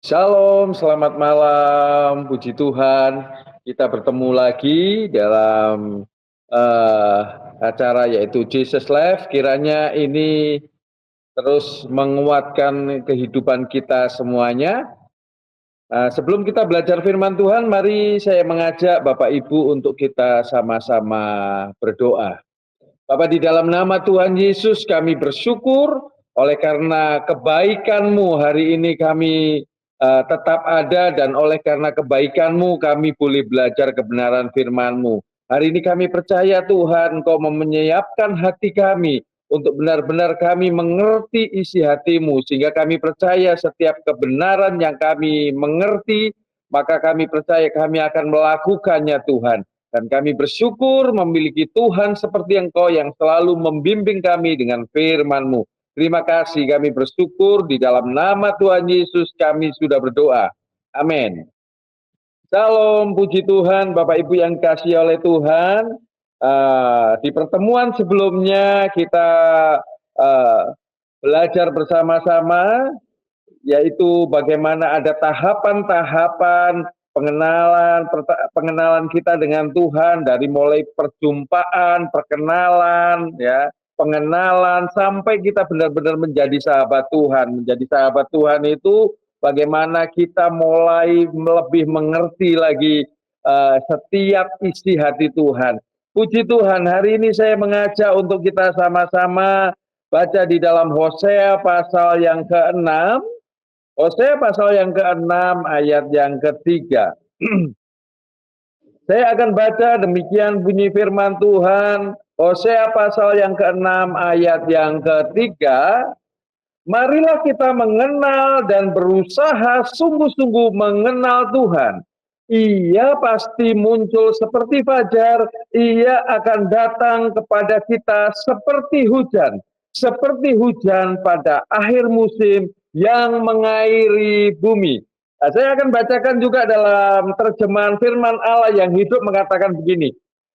Shalom, selamat malam, puji Tuhan. Kita bertemu lagi dalam eh, acara yaitu Jesus Live. Kiranya ini terus menguatkan kehidupan kita semuanya. Sebelum kita belajar firman Tuhan, mari saya mengajak Bapak Ibu untuk kita sama-sama berdoa. Bapa, di dalam nama Tuhan Yesus kami bersyukur oleh karena kebaikan-Mu hari ini kami tetap ada, dan oleh karena kebaikan-Mu kami boleh belajar kebenaran firman-Mu. Hari ini kami percaya Tuhan Engkau menyiapkan hati kami untuk benar-benar kami mengerti isi hati-Mu, sehingga kami percaya setiap kebenaran yang kami mengerti, maka kami percaya kami akan melakukannya Tuhan. Dan kami bersyukur memiliki Tuhan seperti Engkau yang selalu membimbing kami dengan firman-Mu. Terima kasih, kami bersyukur di dalam nama Tuhan Yesus kami sudah berdoa. Amin. Salam, puji Tuhan, Bapak Ibu yang dikasihi oleh Tuhan. Di pertemuan sebelumnya kita belajar bersama-sama, yaitu bagaimana ada tahapan-tahapan pengenalan kita dengan Tuhan, dari mulai perjumpaan, perkenalan, ya, pengenalan sampai kita benar-benar menjadi sahabat Tuhan. Menjadi sahabat Tuhan itu bagaimana kita mulai lebih mengerti lagi setiap isi hati Tuhan. Puji Tuhan, hari ini saya mengajak untuk kita sama-sama baca di dalam Hosea pasal yang ke-6. Hosea pasal yang ke-6 ayat yang ke-3. Saya akan baca demikian bunyi firman Tuhan. Hosea pasal yang ke-6 ayat yang ke-3. Marilah kita mengenal dan berusaha sungguh-sungguh mengenal Tuhan. Ia pasti muncul seperti fajar, ia akan datang kepada kita seperti hujan pada akhir musim yang mengairi bumi. Nah, saya akan bacakan juga dalam terjemahan firman Allah yang hidup, mengatakan begini.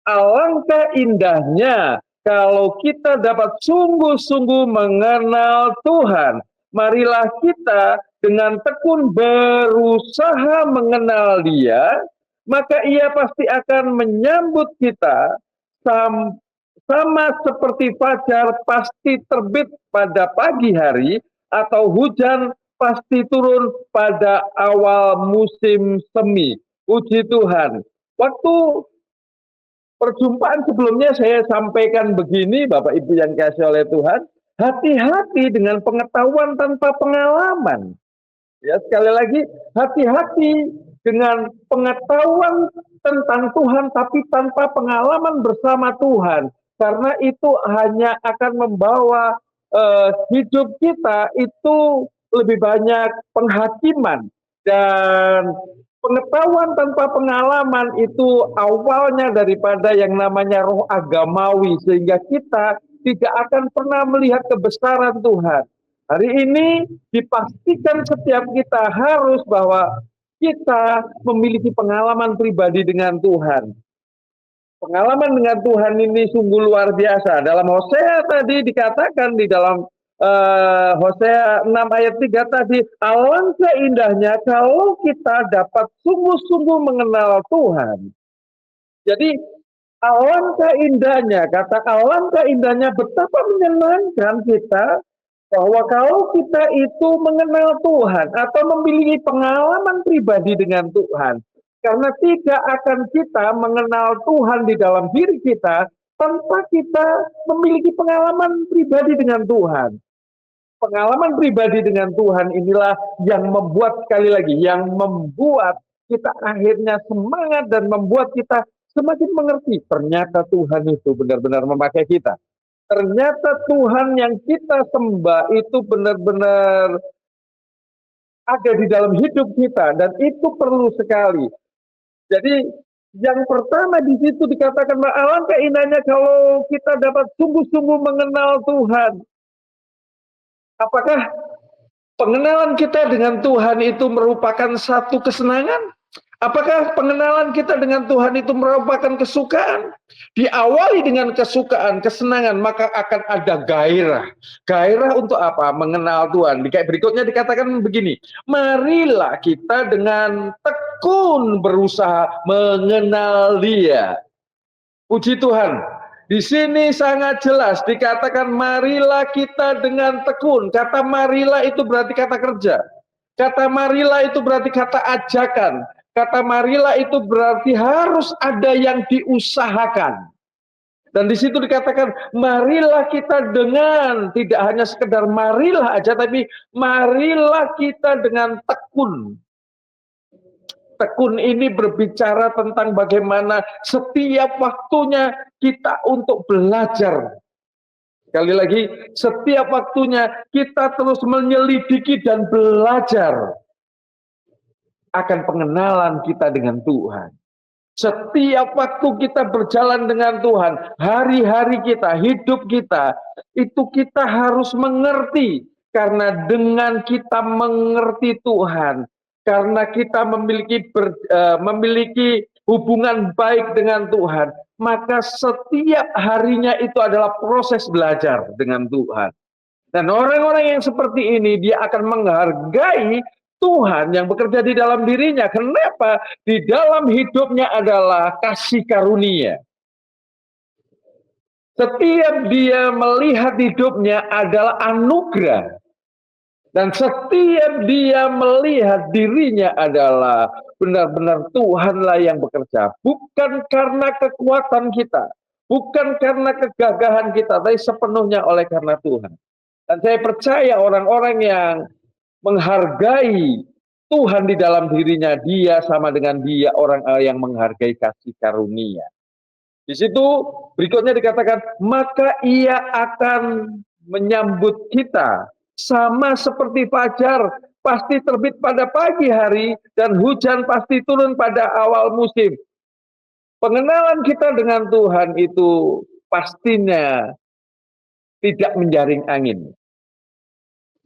Alangkah indahnya kalau kita dapat sungguh-sungguh mengenal Tuhan. Marilah kita dengan tekun berusaha mengenal Dia, maka Ia pasti akan menyambut kita sama seperti fajar pasti terbit pada pagi hari, atau hujan pasti turun pada awal musim semi. Puji Tuhan. Waktu perjumpaan sebelumnya saya sampaikan begini, Bapak Ibu yang dikasihi oleh Tuhan, hati-hati dengan pengetahuan tanpa pengalaman. Ya, sekali lagi, hati-hati dengan pengetahuan tentang Tuhan tapi tanpa pengalaman bersama Tuhan, karena itu hanya akan membawa hidup kita itu lebih banyak penghakiman. Dan pengetahuan tanpa pengalaman itu awalnya daripada yang namanya roh agamawi, sehingga kita tidak akan pernah melihat kebesaran Tuhan. Hari ini dipastikan setiap kita harus bahwa kita memiliki pengalaman pribadi dengan Tuhan. Pengalaman dengan Tuhan ini sungguh luar biasa. Dalam Hosea tadi dikatakan di dalam Hosea 6 ayat 3 tadi, alangkah indahnya kalau kita dapat sungguh-sungguh mengenal Tuhan. Jadi alangkah indahnya, kata alangkah indahnya, betapa menyenangkan kita bahwa kalau kita itu mengenal Tuhan atau memiliki pengalaman pribadi dengan Tuhan. Karena tidak akan kita mengenal Tuhan di dalam diri kita tanpa kita memiliki pengalaman pribadi dengan Tuhan. Pengalaman pribadi dengan Tuhan inilah yang membuat, sekali lagi, yang membuat kita akhirnya semangat dan membuat kita semakin mengerti ternyata Tuhan itu benar-benar memakai kita. Ternyata Tuhan yang kita sembah itu benar-benar ada di dalam hidup kita, dan itu perlu sekali. Jadi yang pertama di situ dikatakan, alangkah indahnya kalau kita dapat sungguh-sungguh mengenal Tuhan. Apakah pengenalan kita dengan Tuhan itu merupakan satu kesenangan? Apakah pengenalan kita dengan Tuhan itu merupakan kesukaan? Diawali dengan kesukaan, kesenangan, maka akan ada gairah. Gairah untuk apa? Mengenal Tuhan. Kayak berikutnya dikatakan begini, marilah kita dengan tekun berusaha mengenal Dia. Puji Tuhan. Di sini sangat jelas dikatakan marilah kita dengan tekun. Kata marilah itu berarti kata kerja. Kata marilah itu berarti kata ajakan. Kata marilah itu berarti harus ada yang diusahakan. Dan di situ dikatakan marilah kita dengan tidak hanya sekedar marilah aja, tapi marilah kita dengan tekun. Tekun ini berbicara tentang bagaimana setiap waktunya kita untuk belajar. Sekali lagi, setiap waktunya kita terus menyelidiki dan belajar akan pengenalan kita dengan Tuhan. Setiap waktu kita berjalan dengan Tuhan, hari-hari kita, hidup kita, itu kita harus mengerti. Karena dengan kita mengerti Tuhan, karena kita memiliki hubungan baik dengan Tuhan, maka setiap harinya itu adalah proses belajar dengan Tuhan. Dan orang-orang yang seperti ini, dia akan menghargai Tuhan yang bekerja di dalam dirinya. Kenapa? Di dalam hidupnya adalah kasih karunia. Setiap dia melihat hidupnya adalah anugerah. Dan setiap dia melihat dirinya adalah benar-benar Tuhanlah yang bekerja. Bukan karena kekuatan kita. Bukan karena kegagahan kita. Tapi sepenuhnya oleh karena Tuhan. Dan saya percaya orang-orang yang menghargai Tuhan di dalam dirinya, dia sama dengan dia orang yang menghargai kasih karunia. Di situ berikutnya dikatakan, maka ia akan menyambut kita sama seperti fajar pasti terbit pada pagi hari dan hujan pasti turun pada awal musim. Pengenalan kita dengan Tuhan itu pastinya tidak menjaring angin.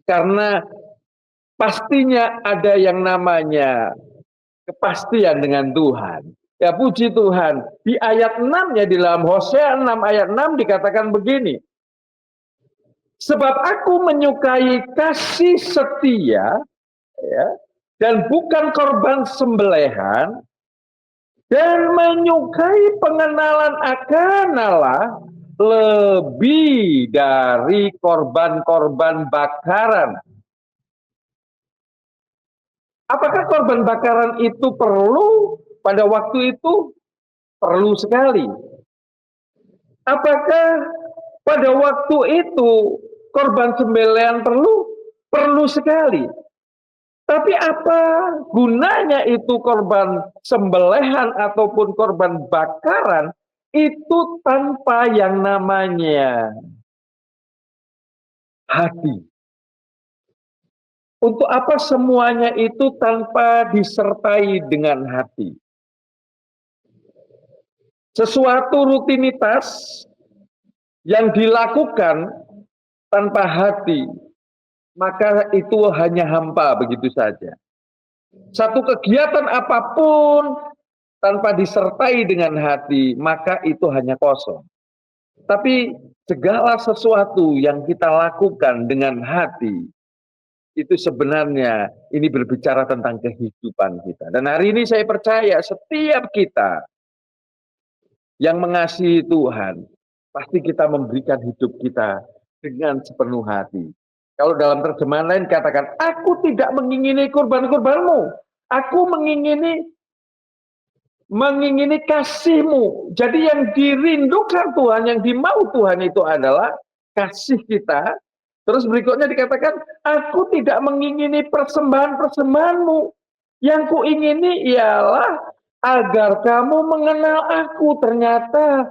Karena pastinya ada yang namanya kepastian dengan Tuhan. Ya puji Tuhan. Di ayat 6-nya di dalam Hosea 6 ayat 6 dikatakan begini. Sebab aku menyukai kasih setia ya, dan bukan korban sembelihan dan menyukai pengenalan akan Allah lebih dari korban-korban bakaran. Apakah korban bakaran itu perlu pada waktu itu? Perlu sekali. Apakah pada waktu itu korban sembelihan perlu? Perlu sekali. Tapi apa gunanya itu korban sembelihan ataupun korban bakaran itu tanpa yang namanya hati? Untuk apa semuanya itu tanpa disertai dengan hati? Sesuatu rutinitas yang dilakukan tanpa hati, maka itu hanya hampa begitu saja. Satu kegiatan apapun tanpa disertai dengan hati, maka itu hanya kosong. Tapi segala sesuatu yang kita lakukan dengan hati, itu sebenarnya ini berbicara tentang kehidupan kita. Dan hari ini saya percaya setiap kita yang mengasihi Tuhan, pasti kita memberikan hidup kita dengan sepenuh hati. Kalau dalam terjemahan lain katakan, aku tidak mengingini kurban-kurbanmu, aku mengingini kasihmu. Jadi yang dirindukan Tuhan, yang dimau Tuhan itu adalah kasih kita. Terus berikutnya dikatakan, aku tidak mengingini persembahan-persembahanmu. Yang kuingini ialah agar kamu mengenal aku. Ternyata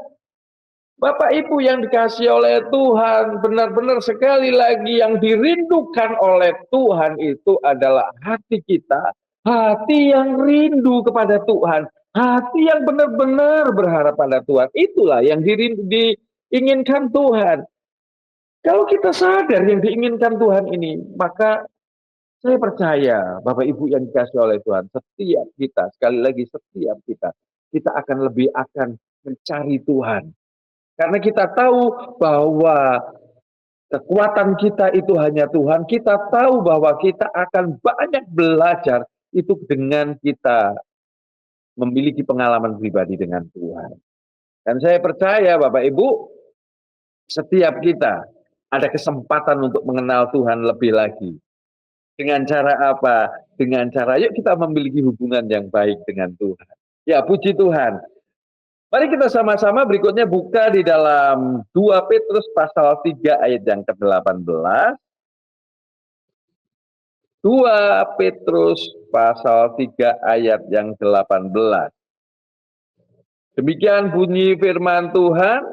Bapak Ibu yang dikasihi oleh Tuhan, benar-benar sekali lagi yang dirindukan oleh Tuhan itu adalah hati kita. Hati yang rindu kepada Tuhan. Hati yang benar-benar berharap pada Tuhan. Itulah yang diinginkan Tuhan. Kalau kita sadar yang diinginkan Tuhan ini, maka Saya percaya, Bapak Ibu yang dikasih oleh Tuhan, setiap kita, sekali lagi setiap kita akan lebih akan mencari Tuhan. Karena kita tahu bahwa kekuatan kita itu hanya Tuhan. Kita tahu bahwa kita akan banyak belajar itu dengan kita memiliki pengalaman pribadi dengan Tuhan. Dan saya percaya Bapak Ibu, setiap kita ada kesempatan untuk mengenal Tuhan lebih lagi. Dengan cara apa? Dengan cara yuk kita memiliki hubungan yang baik dengan Tuhan. Ya, puji Tuhan. Mari kita sama-sama berikutnya buka di dalam 2 Petrus pasal 3 ayat yang ke-18. 2 Petrus pasal 3 ayat yang ke-18. Demikian bunyi firman Tuhan,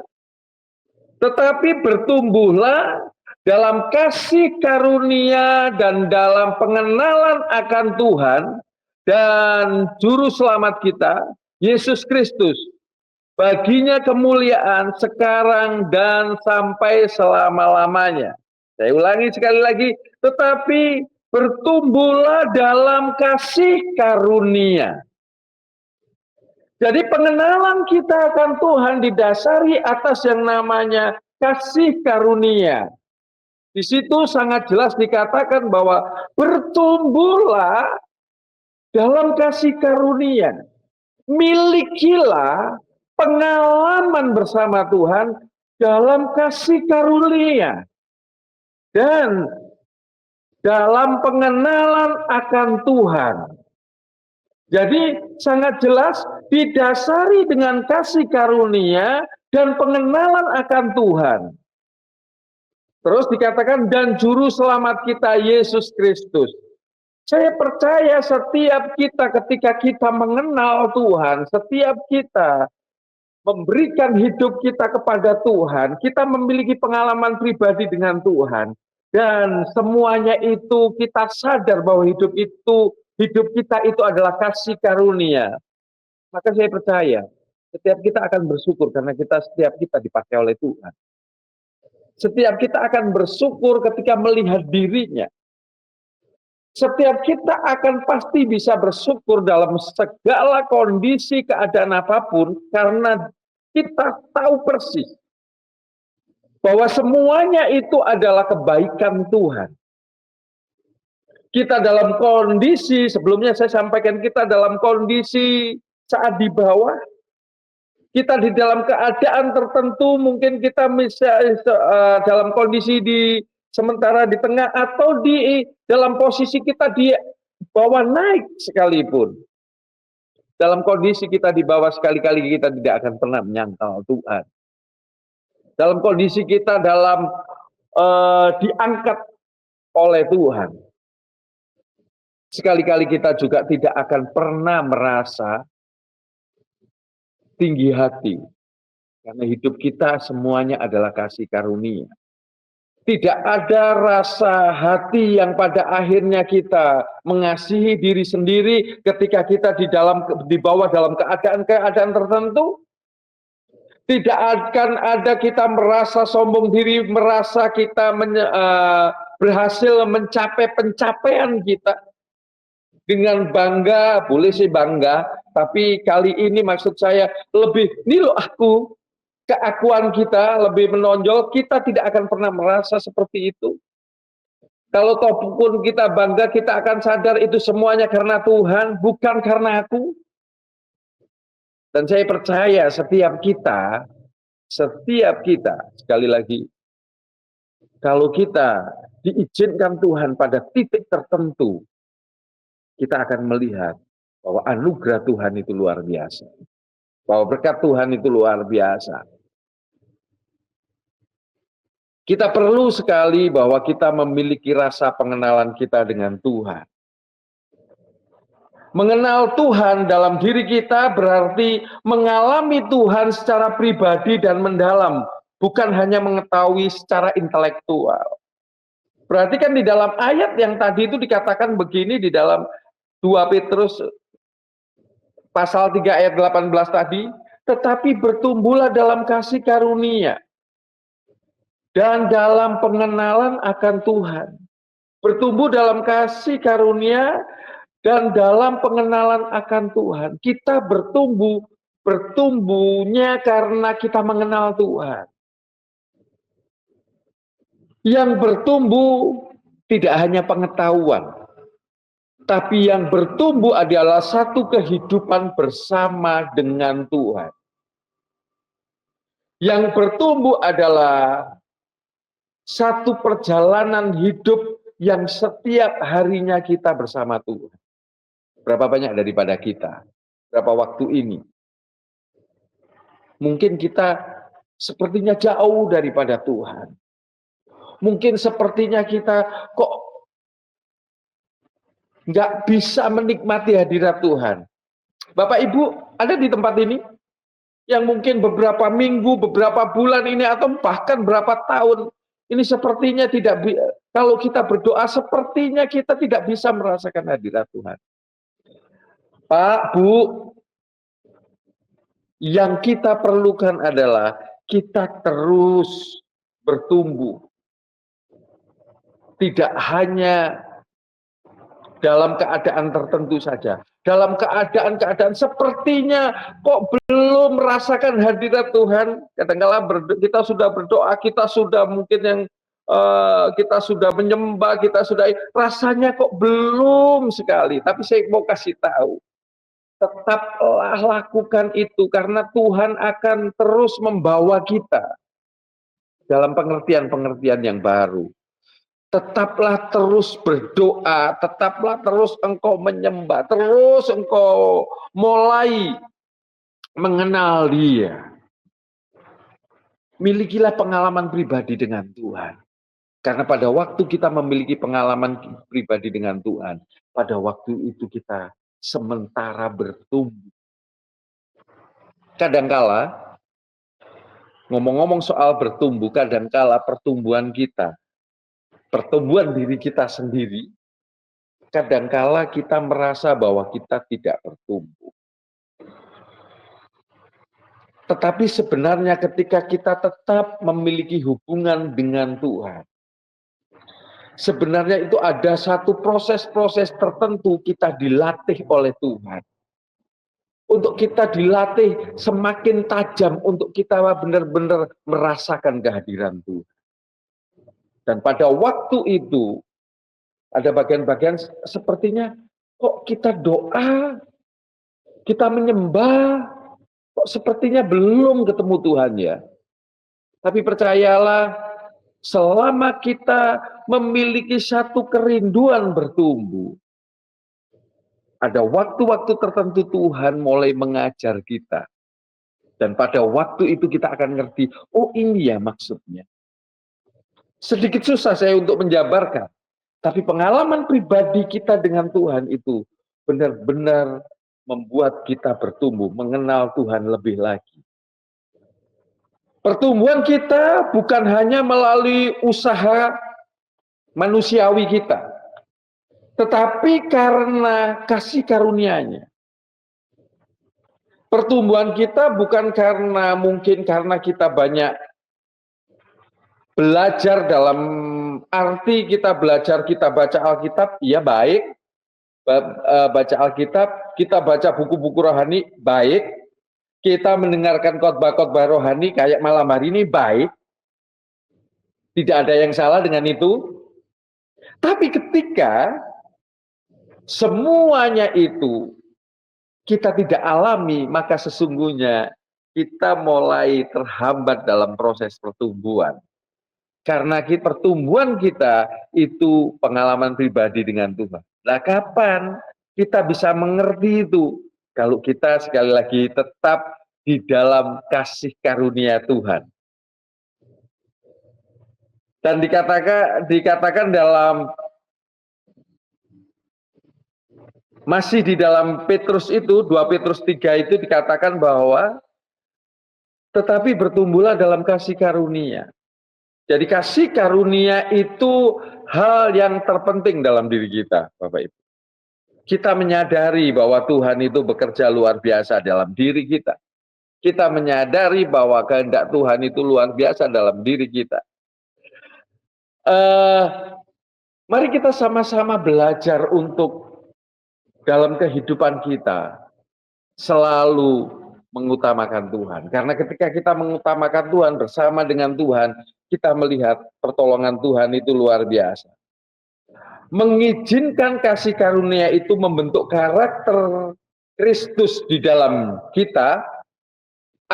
tetapi bertumbuhlah dalam kasih karunia dan dalam pengenalan akan Tuhan dan Juru Selamat kita, Yesus Kristus. Baginya kemuliaan sekarang dan sampai selama-lamanya. Saya ulangi sekali lagi, tetapi bertumbuhlah dalam kasih karunia. Jadi pengenalan kita akan Tuhan didasari atas yang namanya kasih karunia. Di situ sangat jelas dikatakan bahwa bertumbuhlah dalam kasih karunia. Milikilah pengalaman bersama Tuhan dalam kasih karunia. Dan dalam pengenalan akan Tuhan. Jadi sangat jelas didasari dengan kasih karunia dan pengenalan akan Tuhan. Terus dikatakan dan Juru Selamat kita Yesus Kristus. Saya percaya setiap kita ketika kita mengenal Tuhan, setiap kita memberikan hidup kita kepada Tuhan, kita memiliki pengalaman pribadi dengan Tuhan. Dan semuanya itu kita sadar bahwa hidup kita itu adalah kasih karunia. Maka saya percaya, setiap kita akan bersyukur karena setiap kita dipakai oleh Tuhan. Setiap kita akan bersyukur ketika melihat dirinya. Setiap kita akan pasti bisa bersyukur dalam segala kondisi keadaan apapun karena kita tahu persis bahwa semuanya itu adalah kebaikan Tuhan. Kita dalam kondisi, sebelumnya saya sampaikan kita dalam kondisi saat di bawah, kita di dalam keadaan tertentu, mungkin kita bisa dalam kondisi sementara di tengah atau di dalam posisi kita di bawah naik sekalipun. Dalam kondisi kita di bawah sekali-kali kita tidak akan pernah menyangkal Tuhan. Dalam kondisi kita diangkat oleh Tuhan. Sekali-kali kita juga tidak akan pernah merasa tinggi hati. Karena hidup kita semuanya adalah kasih karunia. Tidak ada rasa hati yang pada akhirnya kita mengasihi diri sendiri ketika kita di bawah dalam keadaan tertentu. Tidak akan ada kita merasa sombong diri, merasa kita berhasil mencapai pencapaian kita. Dengan bangga, boleh sih bangga, tapi kali ini maksud saya ini loh aku, keakuan kita lebih menonjol, kita tidak akan pernah merasa seperti itu. Kalau toh pun kita bangga, kita akan sadar itu semuanya karena Tuhan, bukan karena aku. Dan saya percaya setiap kita, sekali lagi, kalau kita diizinkan Tuhan pada titik tertentu, kita akan melihat bahwa anugerah Tuhan itu luar biasa. Bahwa berkat Tuhan itu luar biasa. Kita perlu sekali bahwa kita memiliki rasa pengenalan kita dengan Tuhan. Mengenal Tuhan dalam diri kita berarti mengalami Tuhan secara pribadi dan mendalam, bukan hanya mengetahui secara intelektual. Berarti kan di dalam ayat yang tadi itu dikatakan begini di dalam 2 Petrus pasal 3 ayat 18 tadi, tetapi bertumbuhlah dalam kasih karunia dan dalam pengenalan akan Tuhan. bertumbuh dalam kasih karunia dan dalam pengenalan akan Tuhan. Kita bertumbuhnya karena kita mengenal Tuhan. Yang bertumbuh tidak hanya pengetahuan, tapi yang bertumbuh adalah satu kehidupan bersama dengan Tuhan. Yang bertumbuh adalah satu perjalanan hidup yang setiap harinya kita bersama Tuhan. Berapa banyak daripada kita? Berapa waktu ini? Mungkin kita sepertinya jauh daripada Tuhan. Mungkin sepertinya kita kok nggak bisa menikmati hadirat Tuhan. Bapak Ibu ada di tempat ini yang mungkin beberapa minggu, beberapa bulan ini atau bahkan berapa tahun ini sepertinya tidak, kalau kita berdoa sepertinya kita tidak bisa merasakan hadirat Tuhan. Pak, Bu, yang kita perlukan adalah kita terus bertumbuh. Tidak hanya dalam keadaan tertentu saja. Dalam keadaan-keadaan sepertinya kok belum merasakan hadirat Tuhan. Kadang-kala kita sudah berdoa, kita sudah mungkin yang kita sudah menyembah, kita sudah rasanya kok belum sekali. Tapi saya mau kasih tahu, tetaplah lakukan itu karena Tuhan akan terus membawa kita dalam pengertian-pengertian yang baru. Tetaplah terus berdoa, tetaplah terus engkau menyembah, terus engkau mulai mengenal Dia. Milikilah pengalaman pribadi dengan Tuhan. Karena pada waktu kita memiliki pengalaman pribadi dengan Tuhan, pada waktu itu kita sementara bertumbuh. Kadangkala, ngomong-ngomong soal bertumbuh, kadangkala pertumbuhan kita, pertumbuhan diri kita sendiri, kadangkala kita merasa bahwa kita tidak bertumbuh. Tetapi sebenarnya ketika kita tetap memiliki hubungan dengan Tuhan, sebenarnya itu ada satu proses-proses tertentu kita dilatih oleh Tuhan. Untuk kita dilatih semakin tajam, untuk kita benar-benar merasakan kehadiran Tuhan. Dan pada waktu itu, ada bagian-bagian sepertinya kok kita doa, kita menyembah, kok sepertinya belum ketemu Tuhan ya. Tapi percayalah, selama kita memiliki satu kerinduan bertumbuh, ada waktu-waktu tertentu Tuhan mulai mengajar kita. Dan pada waktu itu kita akan ngerti, oh ini ya maksudnya. Sedikit susah saya untuk menjabarkan. Tapi pengalaman pribadi kita dengan Tuhan itu benar-benar membuat kita bertumbuh, mengenal Tuhan lebih lagi. Pertumbuhan kita bukan hanya melalui usaha manusiawi kita, tetapi karena kasih karunia-Nya. Pertumbuhan kita bukan karena mungkin karena kita banyak belajar dalam arti kita belajar, kita baca Alkitab, ya baik. Baca Alkitab, kita baca buku-buku rohani, baik. Kita mendengarkan khotbah-khotbah rohani kayak malam hari ini, baik. Tidak ada yang salah dengan itu. Tapi ketika semuanya itu kita tidak alami, maka sesungguhnya kita mulai terhambat dalam proses pertumbuhan. Karena pertumbuhan kita itu pengalaman pribadi dengan Tuhan. Nah, kapan kita bisa mengerti itu? Kalau kita sekali lagi tetap di dalam kasih karunia Tuhan. Dan dikatakan dalam, masih di dalam Petrus itu, 2 Petrus 3 itu dikatakan bahwa tetapi bertumbuhlah dalam kasih karunia. Jadi kasih karunia itu hal yang terpenting dalam diri kita, Bapak Ibu. Kita menyadari bahwa Tuhan itu bekerja luar biasa dalam diri kita. Kita menyadari bahwa kehendak Tuhan itu luar biasa dalam diri kita. Mari kita sama-sama belajar untuk dalam kehidupan kita selalu mengutamakan Tuhan. Karena ketika kita mengutamakan Tuhan bersama dengan Tuhan, kita melihat pertolongan Tuhan itu luar biasa. Mengizinkan kasih karunia itu membentuk karakter Kristus di dalam kita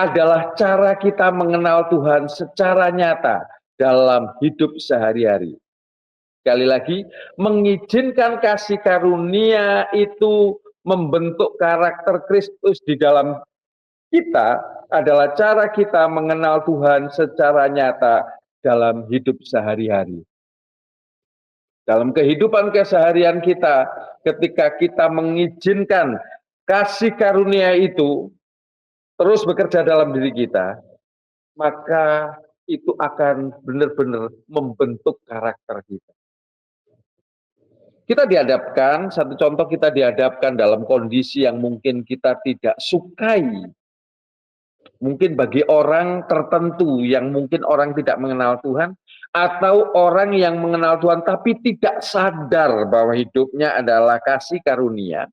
adalah cara kita mengenal Tuhan secara nyata dalam hidup sehari-hari. Sekali lagi, mengizinkan kasih karunia itu membentuk karakter Kristus di dalam kita adalah cara kita mengenal Tuhan secara nyata dalam hidup sehari-hari. Dalam kehidupan keseharian kita, ketika kita mengizinkan kasih karunia itu terus bekerja dalam diri kita, maka itu akan benar-benar membentuk karakter kita. Kita dihadapkan, satu contoh kita dihadapkan dalam kondisi yang mungkin kita tidak sukai. Mungkin bagi orang tertentu yang mungkin orang tidak mengenal Tuhan, atau orang yang mengenal Tuhan tapi tidak sadar bahwa hidupnya adalah kasih karunia.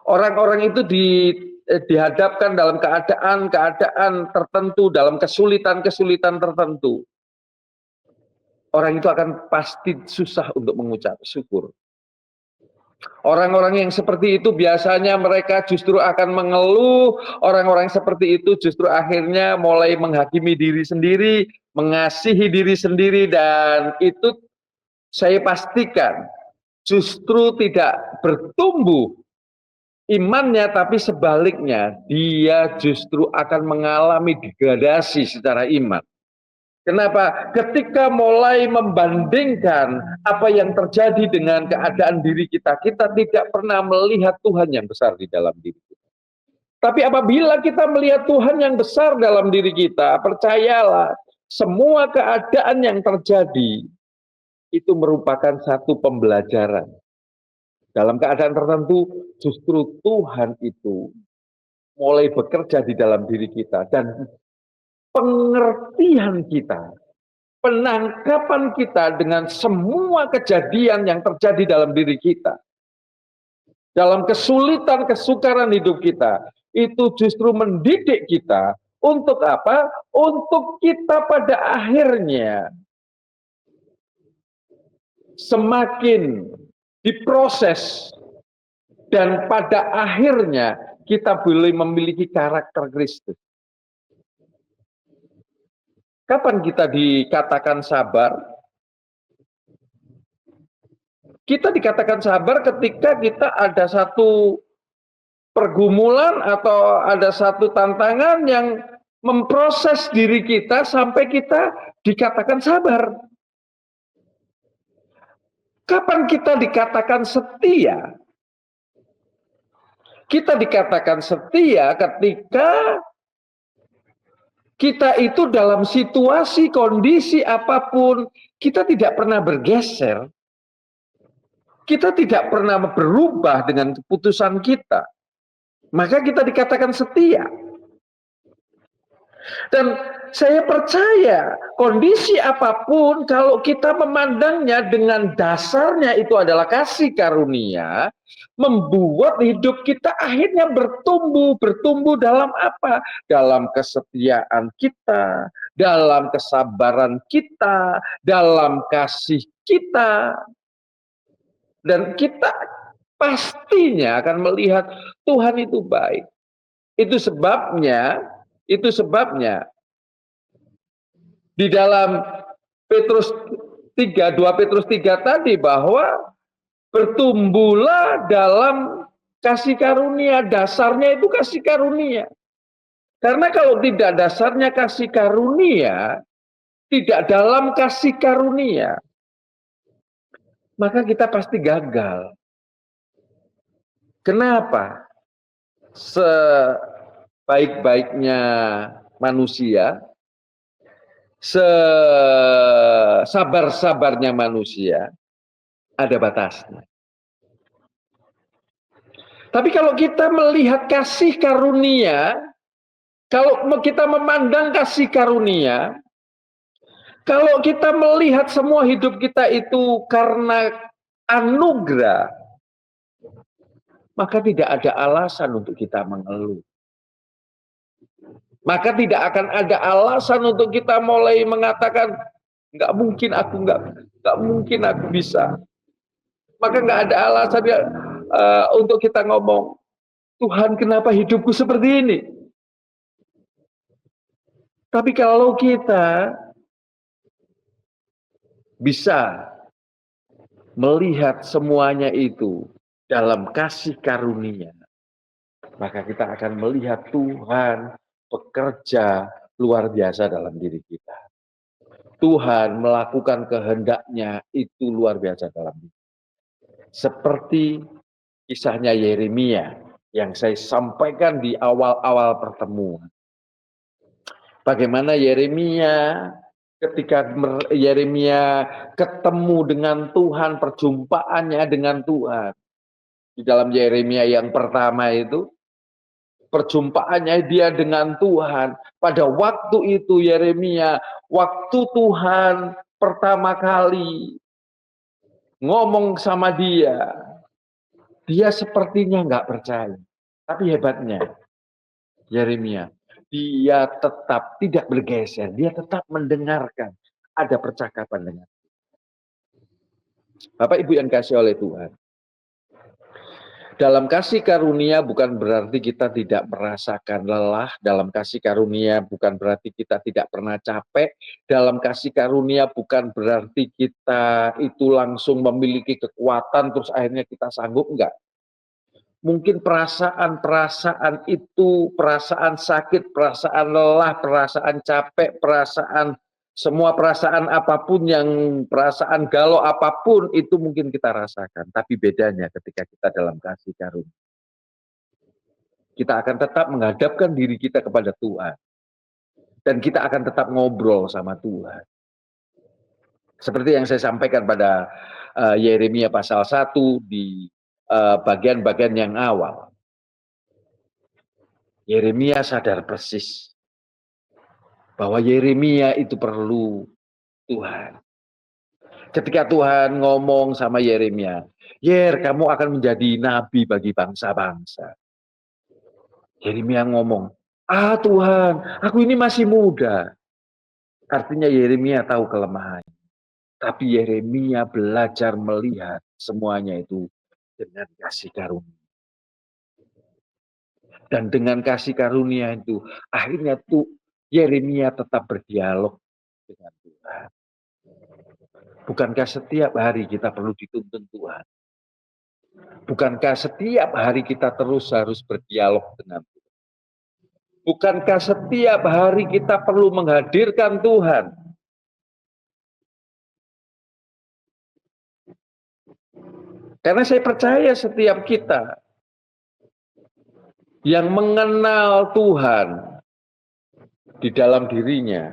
Orang-orang itu dihadapkan dalam keadaan tertentu, dalam kesulitan-kesulitan tertentu. Orang itu akan pasti susah untuk mengucap syukur. Orang-orang yang seperti itu biasanya mereka justru akan mengeluh, orang-orang seperti itu justru akhirnya mulai menghakimi diri sendiri, mengasihi diri sendiri, dan itu saya pastikan justru tidak bertumbuh imannya, tapi sebaliknya dia justru akan mengalami degradasi secara iman. Kenapa? Ketika mulai membandingkan apa yang terjadi dengan keadaan diri kita, kita tidak pernah melihat Tuhan yang besar di dalam diri kita. Tapi apabila kita melihat Tuhan yang besar dalam diri kita, percayalah, semua keadaan yang terjadi itu merupakan satu pembelajaran. Dalam keadaan tertentu, justru Tuhan itu mulai bekerja di dalam diri kita, dan pengertian kita, penangkapan kita dengan semua kejadian yang terjadi dalam diri kita, dalam kesulitan, kesukaran hidup kita, itu justru mendidik kita untuk apa? Untuk kita pada akhirnya semakin diproses, dan pada akhirnya kita boleh memiliki karakter Kristus. Kapan kita dikatakan sabar? Kita dikatakan sabar ketika kita ada satu pergumulan atau ada satu tantangan yang memproses diri kita sampai kita dikatakan sabar. Kapan kita dikatakan setia? Kita dikatakan setia ketika kita itu dalam situasi, kondisi apapun, kita tidak pernah bergeser. Kita tidak pernah berubah dengan keputusan kita. Maka kita dikatakan setia. Dan saya percaya kondisi apapun, kalau kita memandangnya dengan dasarnya itu adalah kasih karunia, membuat hidup kita akhirnya bertumbuh dalam apa? Dalam kesetiaan kita, dalam kesabaran kita, dalam kasih kita. Dan kita pastinya akan melihat Tuhan itu baik. Itu sebabnya di dalam Petrus 3, 2 Petrus 3 tadi, bahwa bertumbuhlah dalam kasih karunia. Dasarnya itu kasih karunia. Karena kalau tidak dasarnya kasih karunia, tidak dalam kasih karunia, maka kita pasti gagal. Kenapa? Sebaik-baiknya manusia, sesabar-sabarnya manusia, ada batasnya. Tapi kalau kita melihat kasih karunia, kalau kita memandang kasih karunia, Kalau kita melihat semua hidup kita itu karena anugerah, maka tidak ada alasan untuk kita mengeluh. Maka tidak akan ada alasan untuk kita mulai mengatakan, nggak mungkin aku nggak mungkin aku bisa. Maka nggak ada alasan untuk kita ngomong, Tuhan kenapa hidupku seperti ini? Tapi kalau kita bisa melihat semuanya itu dalam kasih karunia, maka kita akan melihat Tuhan bekerja luar biasa dalam diri kita. Tuhan melakukan kehendaknya itu luar biasa dalam diri. Seperti kisahnya Yeremia yang saya sampaikan di awal-awal pertemuan. Bagaimana Yeremia ketika Yeremia ketemu dengan Tuhan, perjumpaannya dengan Tuhan. Di dalam Yeremia yang pertama itu, perjumpaannya dia dengan Tuhan. Pada waktu itu Yeremia, waktu Tuhan pertama kali ngomong sama dia sepertinya nggak percaya. Tapi hebatnya Yeremia, dia tetap tidak bergeser, dia tetap mendengarkan. Ada percakapan dengan Bapak Ibu yang kasih oleh Tuhan. Dalam kasih karunia bukan berarti kita tidak merasakan lelah. Dalam kasih karunia bukan berarti kita tidak pernah capek. Dalam kasih karunia bukan berarti kita itu langsung memiliki kekuatan terus akhirnya kita sanggup, enggak. Mungkin perasaan-perasaan itu, perasaan sakit, perasaan lelah, perasaan capek, semua perasaan apapun perasaan galau apapun itu mungkin kita rasakan. Tapi bedanya ketika kita dalam kasih karunia, kita akan tetap menghadapkan diri kita kepada Tuhan. Dan kita akan tetap ngobrol sama Tuhan. Seperti yang saya sampaikan pada Yeremia pasal 1 di bagian-bagian yang awal. Yeremia sadar persis bahwa Yeremia itu perlu Tuhan. Ketika Tuhan ngomong sama Yeremia, kamu akan menjadi nabi bagi bangsa-bangsa. Yeremia ngomong, Tuhan, aku ini masih muda. Artinya Yeremia tahu kelemahan. Tapi Yeremia belajar melihat semuanya itu dengan kasih karunia. Dan dengan kasih karunia itu, akhirnya Yeremia tetap berdialog dengan Tuhan. Bukankah setiap hari kita perlu dituntun Tuhan? Bukankah setiap hari kita terus harus berdialog dengan Tuhan? Bukankah setiap hari kita perlu menghadirkan Tuhan? Karena saya percaya setiap kita yang mengenal Tuhan di dalam dirinya,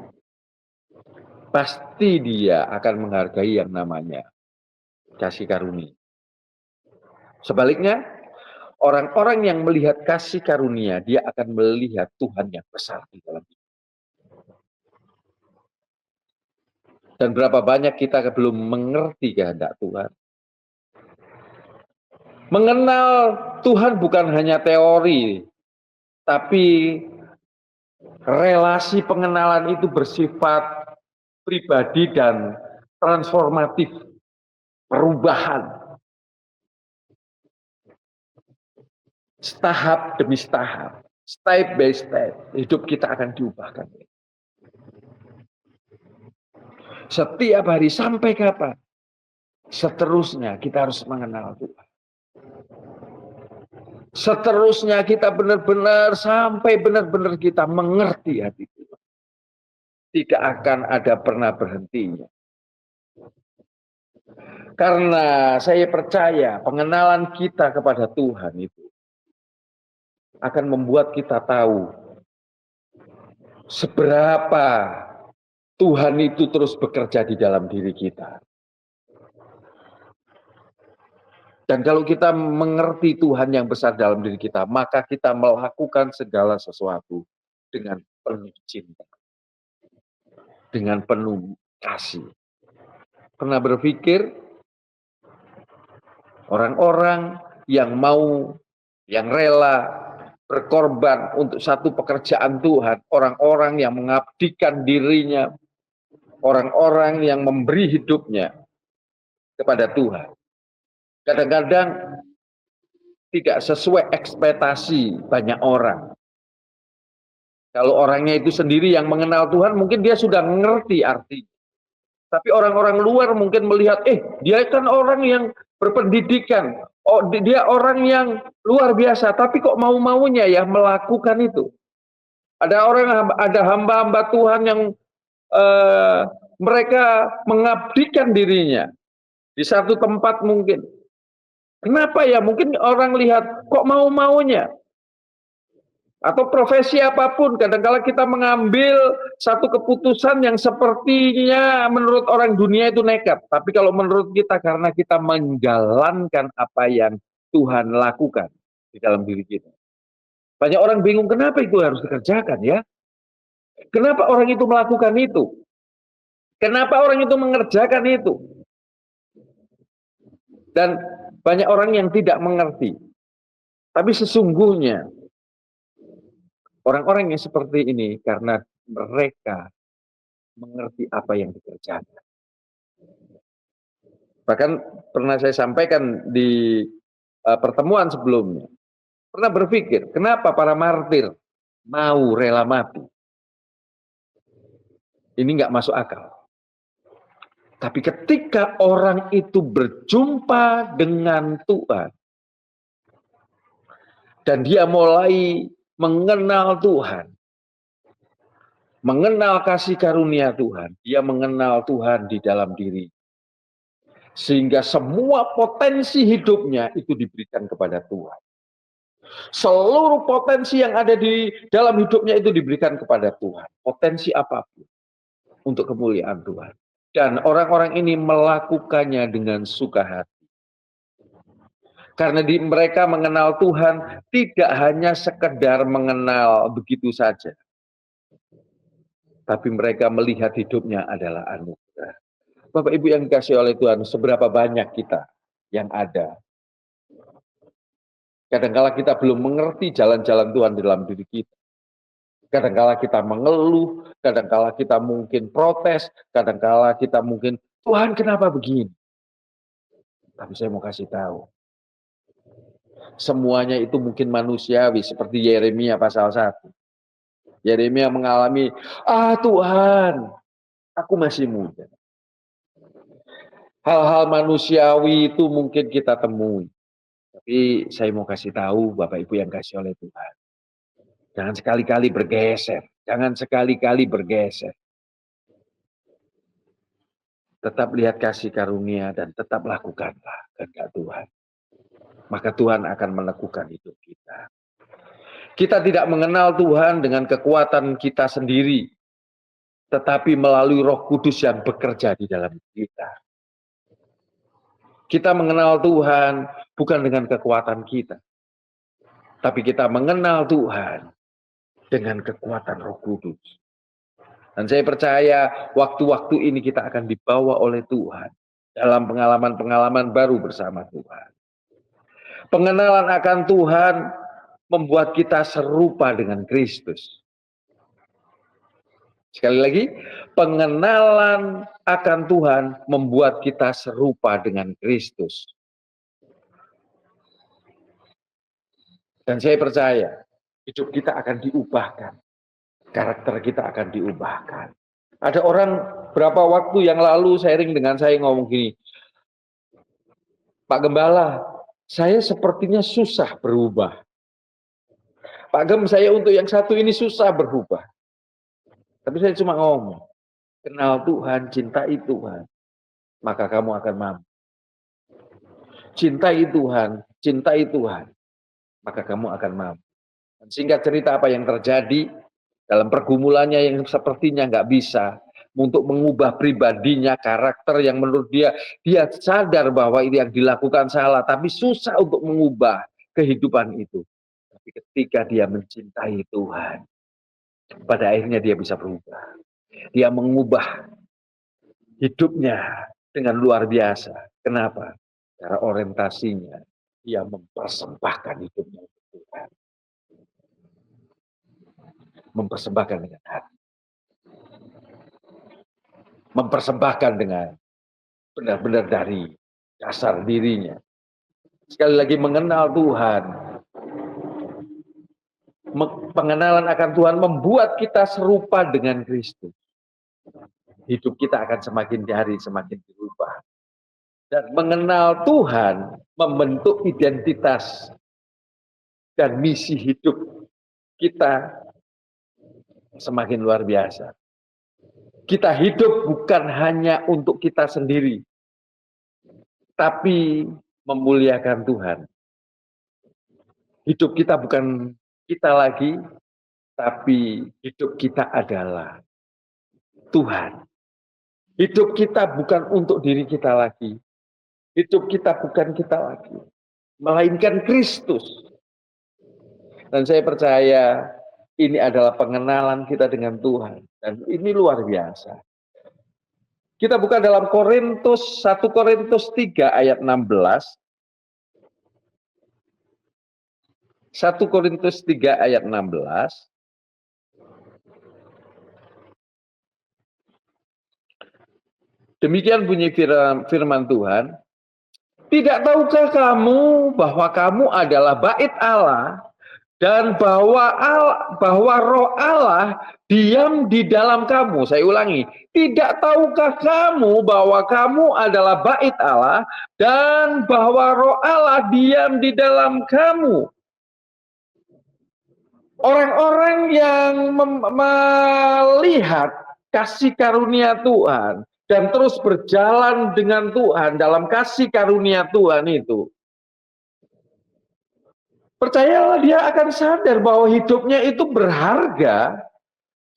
pasti dia akan menghargai yang namanya kasih karunia. Sebaliknya, orang-orang yang melihat kasih karunia, dia akan melihat Tuhan yang besar di dalam hidup. Dan berapa banyak kita belum mengerti kehendak Tuhan. Mengenal Tuhan bukan hanya teori, tapi relasi pengenalan itu bersifat pribadi dan transformatif, perubahan. Tahap demi tahap, step by step, hidup kita akan diubahkan. Setiap hari sampai kapan? Seterusnya kita harus mengenal Tuhan. Seterusnya kita benar-benar sampai benar-benar kita mengerti hati Tuhan. Tidak akan ada pernah berhentinya. Karena saya percaya pengenalan kita kepada Tuhan itu akan membuat kita tahu seberapa Tuhan itu terus bekerja di dalam diri kita. Dan kalau kita mengerti Tuhan yang besar dalam diri kita, maka kita melakukan segala sesuatu dengan penuh cinta. Dengan penuh kasih. Pernah berpikir orang-orang yang rela berkorban untuk satu pekerjaan Tuhan, orang-orang yang mengabdikan dirinya, orang-orang yang memberi hidupnya kepada Tuhan. Kadang-kadang tidak sesuai ekspektasi banyak orang. Kalau orangnya itu sendiri yang mengenal Tuhan, mungkin dia sudah mengerti arti. Tapi orang-orang luar mungkin melihat, dia kan orang yang berpendidikan, dia orang yang luar biasa, tapi kok mau-maunya ya melakukan itu. Ada hamba-hamba Tuhan yang mereka mengabdikan dirinya di satu tempat mungkin. Kenapa ya? Mungkin orang lihat kok mau-maunya. Atau profesi apapun, kadang-kala kita mengambil satu keputusan yang sepertinya menurut orang dunia itu nekat. Tapi kalau menurut kita, karena kita menjalankan apa yang Tuhan lakukan di dalam diri kita. Banyak orang bingung, kenapa itu harus dikerjakan ya? Kenapa orang itu melakukan itu? Kenapa orang itu mengerjakan itu? Dan banyak orang yang tidak mengerti. Tapi sesungguhnya, orang-orang yang seperti ini karena mereka mengerti apa yang dikerjakan. Bahkan pernah saya sampaikan di pertemuan sebelumnya. Pernah berpikir, kenapa para martir mau rela mati? Ini nggak masuk akal. Tapi ketika orang itu berjumpa dengan Tuhan, dan dia mulai mengenal Tuhan, mengenal kasih karunia Tuhan, dia mengenal Tuhan di dalam diri. Sehingga semua potensi hidupnya itu diberikan kepada Tuhan. Seluruh potensi yang ada di dalam hidupnya itu diberikan kepada Tuhan. Potensi apapun untuk kemuliaan Tuhan. Dan orang-orang ini melakukannya dengan suka hati. Karena mereka mengenal Tuhan tidak hanya sekedar mengenal begitu saja. Tapi mereka melihat hidupnya adalah anugerah. Bapak Ibu yang dikasihi oleh Tuhan, seberapa banyak kita yang ada. Kadang-kala kita belum mengerti jalan-jalan Tuhan dalam diri kita. Kadang-kala kita mengeluh, kadang-kala kita mungkin protes, kadang-kala kita mungkin, Tuhan kenapa begini? Tapi saya mau kasih tahu. Semuanya itu mungkin manusiawi, seperti Yeremia pasal 1. Yeremia mengalami, Tuhan, aku masih muda. Hal-hal manusiawi itu mungkin kita temui. Tapi saya mau kasih tahu Bapak Ibu yang kasih oleh Tuhan. Jangan sekali-kali bergeser. Jangan sekali-kali bergeser. Tetap lihat kasih karunia dan tetap lakukanlah kehendak Tuhan. Maka Tuhan akan melakukan hidup kita. Kita tidak mengenal Tuhan dengan kekuatan kita sendiri. Tetapi melalui Roh Kudus yang bekerja di dalam kita. Kita mengenal Tuhan bukan dengan kekuatan kita. Tapi kita mengenal Tuhan dengan kekuatan Roh Kudus. Dan saya percaya waktu-waktu ini kita akan dibawa oleh Tuhan dalam pengalaman-pengalaman baru bersama Tuhan. Pengenalan akan Tuhan membuat kita serupa dengan Kristus. Sekali lagi, pengenalan akan Tuhan membuat kita serupa dengan Kristus. Dan saya percaya hidup kita akan diubahkan. Karakter kita akan diubahkan. Ada orang berapa waktu yang lalu sharing dengan saya ngomong gini, Pak Gembala, saya sepertinya susah berubah. Pak Gem, saya untuk yang satu ini susah berubah. Tapi saya cuma ngomong, kenal Tuhan, cintai Tuhan, maka kamu akan mampu. Cintai Tuhan, maka kamu akan mampu. Dan singkat cerita apa yang terjadi dalam pergumulannya yang sepertinya nggak bisa untuk mengubah pribadinya, karakter yang menurut dia sadar bahwa ini yang dilakukan salah, tapi susah untuk mengubah kehidupan itu. Tapi ketika dia mencintai Tuhan, pada akhirnya dia bisa berubah. Dia mengubah hidupnya dengan luar biasa. Kenapa? Karena orientasinya dia mempersembahkan hidupnya untuk Tuhan. Mempersembahkan dengan hati. Mempersembahkan dengan benar-benar dari dasar dirinya. Sekali lagi mengenal Tuhan. Pengenalan akan Tuhan membuat kita serupa dengan Kristus. Hidup kita akan semakin hari semakin berubah. Dan mengenal Tuhan membentuk identitas dan misi hidup kita semakin luar biasa. Kita hidup bukan hanya untuk kita sendiri, tapi memuliakan Tuhan. Hidup kita bukan kita lagi, tapi hidup kita adalah Tuhan. Hidup kita bukan untuk diri kita lagi. Hidup kita bukan kita lagi, melainkan Kristus. Dan saya percaya ini adalah pengenalan kita dengan Tuhan. Dan ini luar biasa. Kita buka dalam Korintus, 1 Korintus 3 ayat 16. 1 Korintus 3 ayat 16. Demikian bunyi firman Tuhan. Tidak tahukah kamu bahwa kamu adalah bait Allah dan bahwa Roh Allah diam di dalam kamu? Saya ulangi. Tidak tahukah kamu bahwa kamu adalah bait Allah dan bahwa Roh Allah diam di dalam kamu? Orang-orang yang melihat kasih karunia Tuhan dan terus berjalan dengan Tuhan dalam kasih karunia Tuhan itu, percayalah dia akan sadar bahwa hidupnya itu berharga.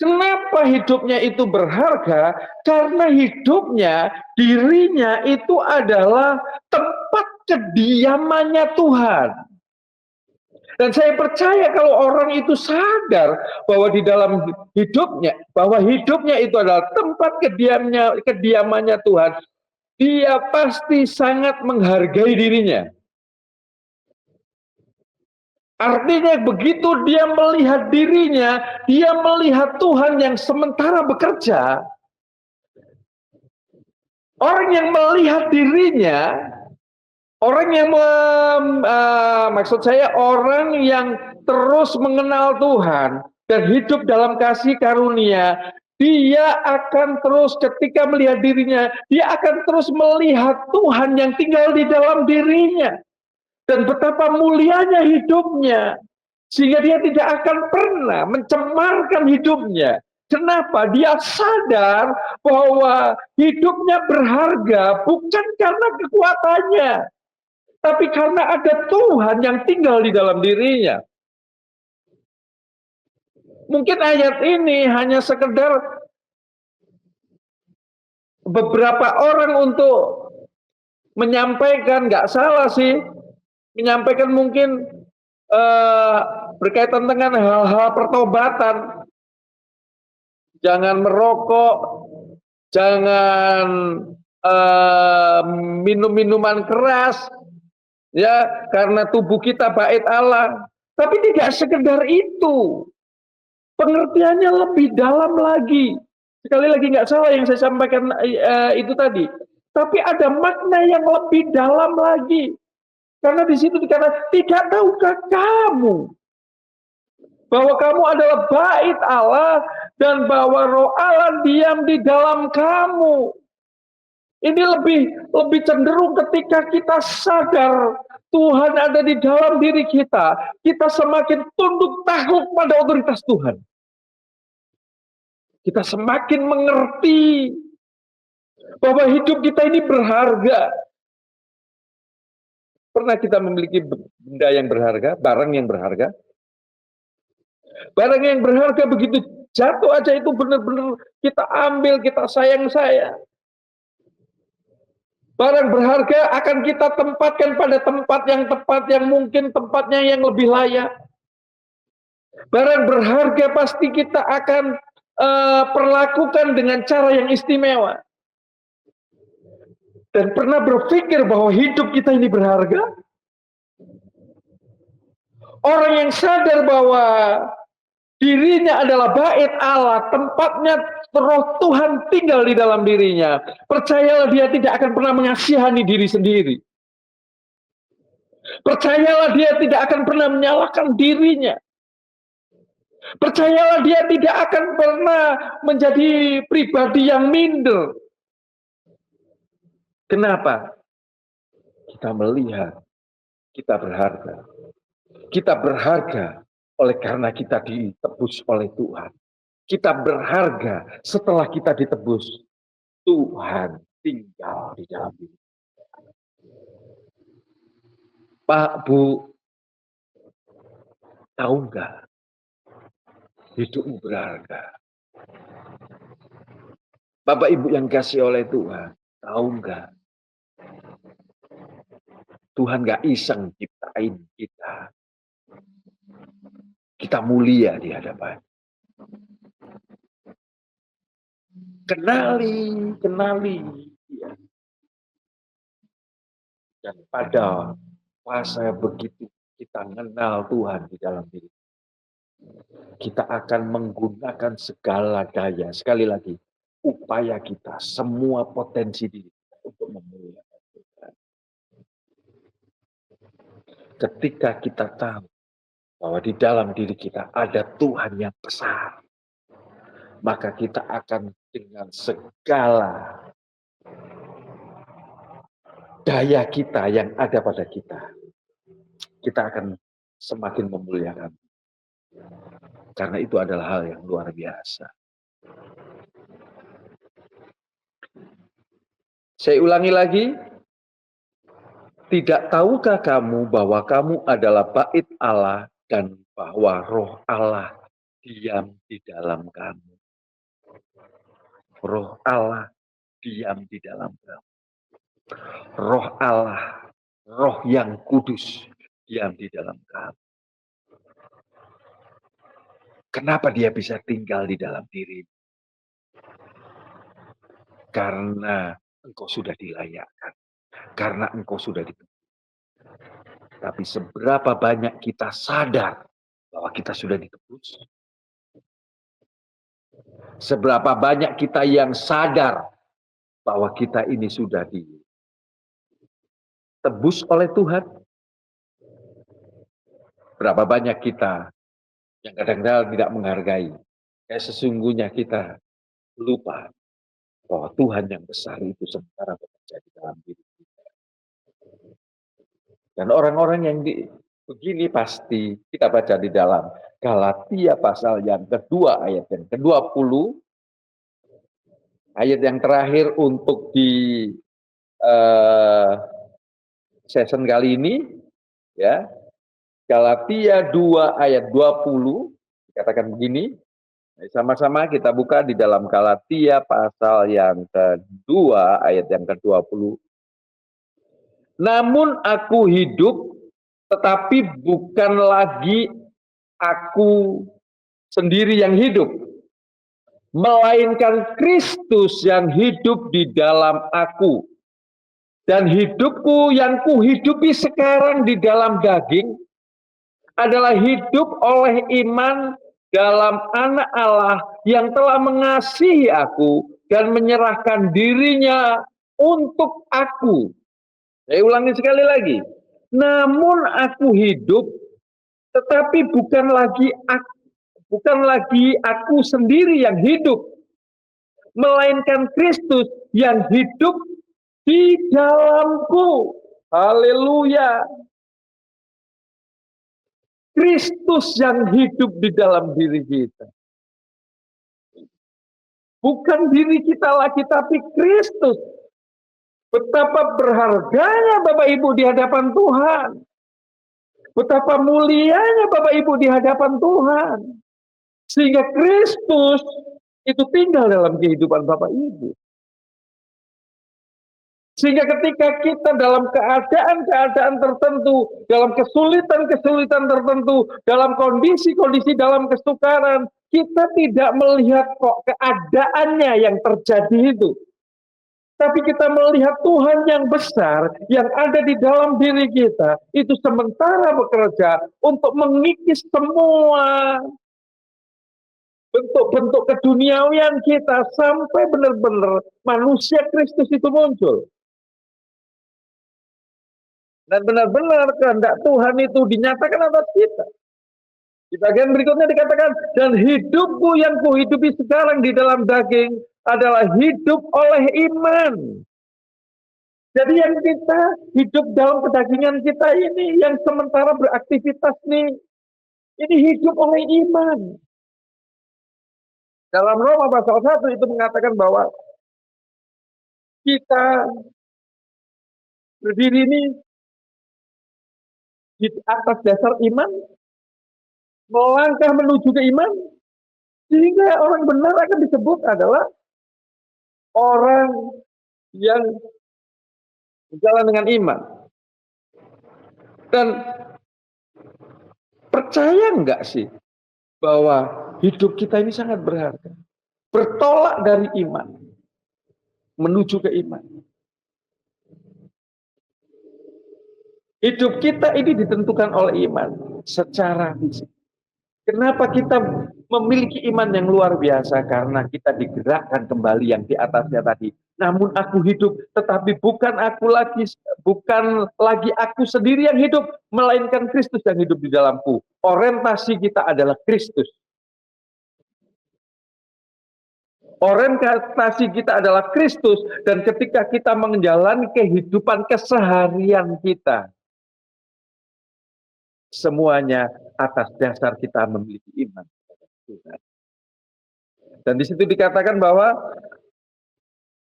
Kenapa hidupnya itu berharga? Karena hidupnya, dirinya itu adalah tempat kediamannya Tuhan. Dan saya percaya kalau orang itu sadar bahwa di dalam hidupnya, bahwa hidupnya itu adalah tempat kediamannya Tuhan, dia pasti sangat menghargai dirinya. Artinya begitu dia melihat dirinya, dia melihat Tuhan yang sementara bekerja. Orang yang melihat dirinya, orang yang maksud saya orang yang terus mengenal Tuhan dan hidup dalam kasih karunia, dia akan terus ketika melihat dirinya, dia akan terus melihat Tuhan yang tinggal di dalam dirinya. Dan betapa mulianya hidupnya, sehingga dia tidak akan pernah mencemarkan hidupnya. Kenapa? Dia sadar bahwa hidupnya berharga bukan karena kekuatannya, tapi karena ada Tuhan yang tinggal di dalam dirinya. Mungkin ayat ini hanya sekedar beberapa orang untuk menyampaikan, nggak salah sih, menyampaikan mungkin berkaitan dengan hal-hal pertobatan. Jangan merokok, jangan minum minuman keras, ya, karena tubuh kita bait Allah. Tapi tidak sekedar itu. Pengertiannya lebih dalam lagi. Sekali lagi nggak salah yang saya sampaikan itu tadi. Tapi ada makna yang lebih dalam lagi. Karena di situ dikatakan, tidak tahukah kamu bahwa kamu adalah bait Allah dan bahwa Roh Allah diam di dalam kamu. Ini lebih cenderung ketika kita sadar Tuhan ada di dalam diri kita, kita semakin tunduk takluk pada otoritas Tuhan. Kita semakin mengerti bahwa hidup kita ini berharga. Pernah kita memiliki benda yang berharga, barang yang berharga? Barang yang berharga begitu jatuh aja itu benar-benar kita ambil, kita sayang-sayang. Barang berharga akan kita tempatkan pada tempat yang tepat, yang mungkin tempatnya yang lebih layak. Barang berharga pasti kita akan perlakukan dengan cara yang istimewa. Dan pernah berpikir bahwa hidup kita ini berharga? Orang yang sadar bahwa dirinya adalah bait Allah, tempatnya roh Tuhan tinggal di dalam dirinya. Percayalah dia tidak akan pernah mengasihani diri sendiri. Percayalah dia tidak akan pernah menyalahkan dirinya. Percayalah dia tidak akan pernah menjadi pribadi yang minder. Kenapa? Kita melihat kita berharga. Kita berharga oleh karena kita ditebus oleh Tuhan. Kita berharga setelah kita ditebus. Tuhan tinggal di dalam diri. Pak, Bu, tahu nggak? Hidupmu berharga. Bapak Ibu yang kasih oleh Tuhan, tahu nggak? Tuhan nggak iseng ciptain kita. Kita mulia di hadapan. Kenali. Ya. Dan pada fase begitu kita mengenal Tuhan di dalam diri, kita akan menggunakan segala daya, sekali lagi, upaya kita, semua potensi diri kita untuk memuliakan Tuhan. Ketika kita tahu bahwa di dalam diri kita ada Tuhan yang besar, maka kita akan dengan segala daya kita yang ada pada kita akan semakin memuliakan. Karena itu adalah hal yang luar biasa. Saya ulangi lagi, tidak tahukah kamu bahwa kamu adalah bait Allah dan bahwa roh Allah diam di dalam kamu. Roh Allah diam di dalam kamu. Roh Allah, roh yang kudus diam di dalam kamu. Kenapa dia bisa tinggal di dalam diri? Karena engkau sudah dilayakkan. Karena engkau sudah ditebus. Tapi seberapa banyak kita sadar bahwa kita sudah ditebus? Seberapa banyak kita yang sadar bahwa kita ini sudah ditebus oleh Tuhan? Berapa banyak kita yang kadang-kadang tidak menghargai? Kayak sesungguhnya kita lupa bahwa Tuhan yang besar itu sementara bekerja di dalam diri kita. Dan orang-orang yang begini pasti kita baca di dalam Galatia pasal yang kedua ayat yang ke-20, ayat yang terakhir untuk di season kali ini, ya. Galatia 2 ayat 20 dikatakan begini. Sama-sama kita buka di dalam Galatia pasal yang kedua ayat yang ke-20. Namun aku hidup, tetapi bukan lagi aku sendiri yang hidup, melainkan Kristus yang hidup di dalam aku. Dan hidupku yang kuhidupi sekarang di dalam daging adalah hidup oleh iman dalam Anak Allah yang telah mengasihi aku dan menyerahkan dirinya untuk aku. Saya ulangi sekali lagi. Namun aku hidup, tetapi bukan lagi aku sendiri yang hidup, melainkan Kristus yang hidup di dalamku. Haleluya. Kristus yang hidup di dalam diri kita. Bukan diri kita lagi, tapi Kristus. Betapa berharganya Bapak Ibu di hadapan Tuhan. Betapa mulianya Bapak Ibu di hadapan Tuhan. Sehingga Kristus itu tinggal dalam kehidupan Bapak Ibu. Sehingga ketika kita dalam keadaan-keadaan tertentu, dalam kesulitan-kesulitan tertentu, dalam kondisi-kondisi dalam kesukaran, kita tidak melihat kok keadaannya yang terjadi itu. Tapi kita melihat Tuhan yang besar yang ada di dalam diri kita itu sementara bekerja untuk mengikis semua bentuk-bentuk keduniawian kita sampai benar-benar manusia Kristus itu muncul. Dan benar-benar kehendak Tuhan itu dinyatakan atas kita. Di bagian berikutnya dikatakan, dan hidupku yang kuhidupi sekarang di dalam daging adalah hidup oleh iman. Jadi yang kita hidup dalam kedagingan kita ini, yang sementara beraktivitas nih, ini hidup oleh iman. Dalam Roma pasal 1 itu mengatakan bahwa kita berdiri ini di atas dasar iman, melangkah menuju ke iman, sehingga orang benar akan disebut adalah orang yang berjalan dengan iman. Dan percaya enggak sih bahwa hidup kita ini sangat berharga? Bertolak dari iman, menuju ke iman. Hidup kita ini ditentukan oleh iman secara fisik. Kenapa kita memiliki iman yang luar biasa? Karena kita digerakkan kembali yang di atasnya tadi. Namun aku hidup, tetapi bukan lagi aku sendiri yang hidup, melainkan Kristus yang hidup di dalamku. Orientasi kita adalah Kristus. Orientasi kita adalah Kristus, dan ketika kita menjalani kehidupan keseharian kita, semuanya atas dasar kita memiliki iman kepada Tuhan. Dan di situ dikatakan bahwa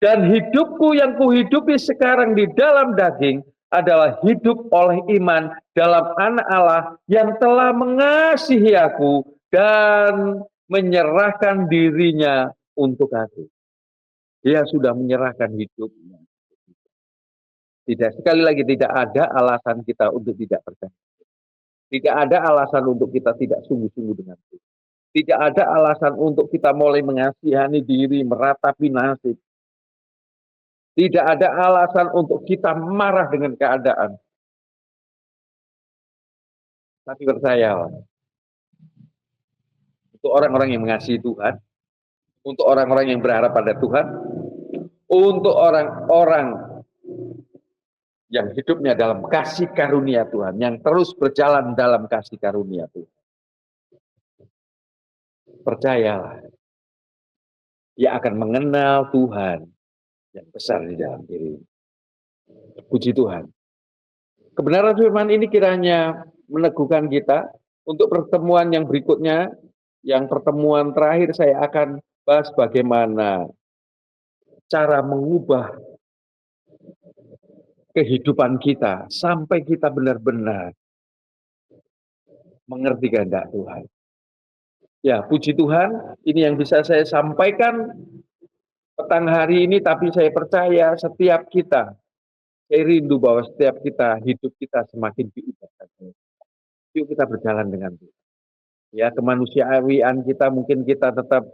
dan hidupku yang kuhidupi sekarang di dalam daging adalah hidup oleh iman dalam Anak Allah yang telah mengasihi aku dan menyerahkan dirinya untuk aku. Dia sudah menyerahkan hidupnya. Sekali lagi tidak ada alasan kita untuk tidak percaya. Tidak ada alasan untuk kita tidak sungguh-sungguh dengan Tuhan. Tidak ada alasan untuk kita mulai mengasihani diri, meratapi nasib. Tidak ada alasan untuk kita marah dengan keadaan. Tapi percayalah, untuk orang-orang yang mengasihi Tuhan, untuk orang-orang yang berharap pada Tuhan, untuk orang-orang yang hidupnya dalam kasih karunia Tuhan, yang terus berjalan dalam kasih karunia Tuhan. Percayalah, dia akan mengenal Tuhan yang besar di dalam diri. Puji Tuhan. Kebenaran firman ini kiranya meneguhkan kita untuk pertemuan yang berikutnya. Yang pertemuan terakhir saya akan bahas bagaimana cara mengubah kehidupan kita sampai kita benar-benar mengerti kehendak Tuhan. Ya, puji Tuhan, ini yang bisa saya sampaikan petang hari ini, tapi saya percaya setiap kita, saya rindu bahwa setiap kita, hidup kita semakin diubahkan. Yuk kita berjalan dengan Tuhan. Ya, kemanusiaan kita mungkin kita tetap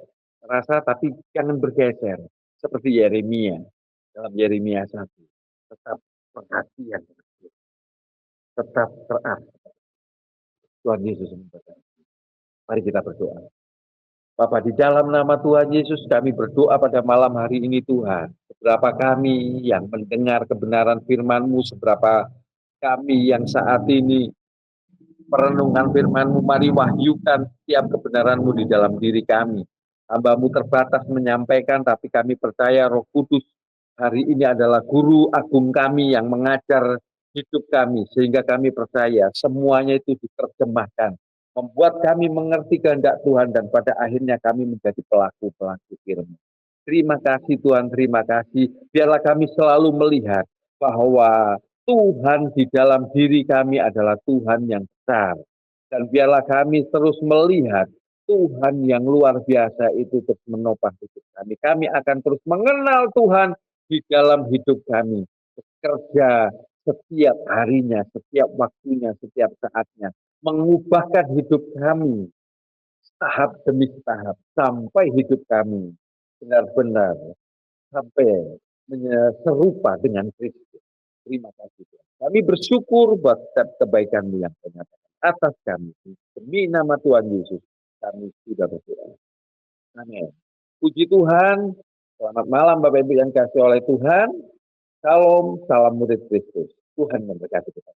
rasa, tapi jangan bergeser. Seperti Yeremia, dalam Yeremia 1. Tetap perhatian, tetap terang. Tuhan Yesus memberkati. Mari kita berdoa. Bapa, di dalam nama Tuhan Yesus kami berdoa pada malam hari ini Tuhan. Seberapa kami yang mendengar kebenaran firman-Mu, seberapa kami yang saat ini perenungan firman-Mu, mari wahyukan setiap kebenaran-Mu di dalam diri kami. Hamba-Mu terbatas menyampaikan, tapi kami percaya Roh Kudus hari ini adalah guru agung kami yang mengajar hidup kami, sehingga kami percaya semuanya itu diterjemahkan, membuat kami mengerti kehendak Tuhan, dan pada akhirnya kami menjadi pelaku-pelaku firman. Terima kasih Tuhan, terima kasih. Biarlah kami selalu melihat bahwa Tuhan di dalam diri kami adalah Tuhan yang besar. Dan biarlah kami terus melihat Tuhan yang luar biasa itu terus menopang hidup kami. Kami akan terus mengenal Tuhan di dalam hidup kami. Bekerja setiap harinya, setiap waktunya, setiap saatnya. Mengubahkan hidup kami tahap demi tahap sampai hidup kami benar-benar sampai serupa dengan Kristus. Terima kasih Tuhan. Kami bersyukur buat setiap kebaikan-Mu yang Kau nyatakan atas kami. Demi nama Tuhan Yesus, kami sudah berdoa. Amin. Puji Tuhan. Selamat malam Bapak Ibu yang kasih oleh Tuhan. Salam, salam murid Kristus. Tuhan memberkati kita.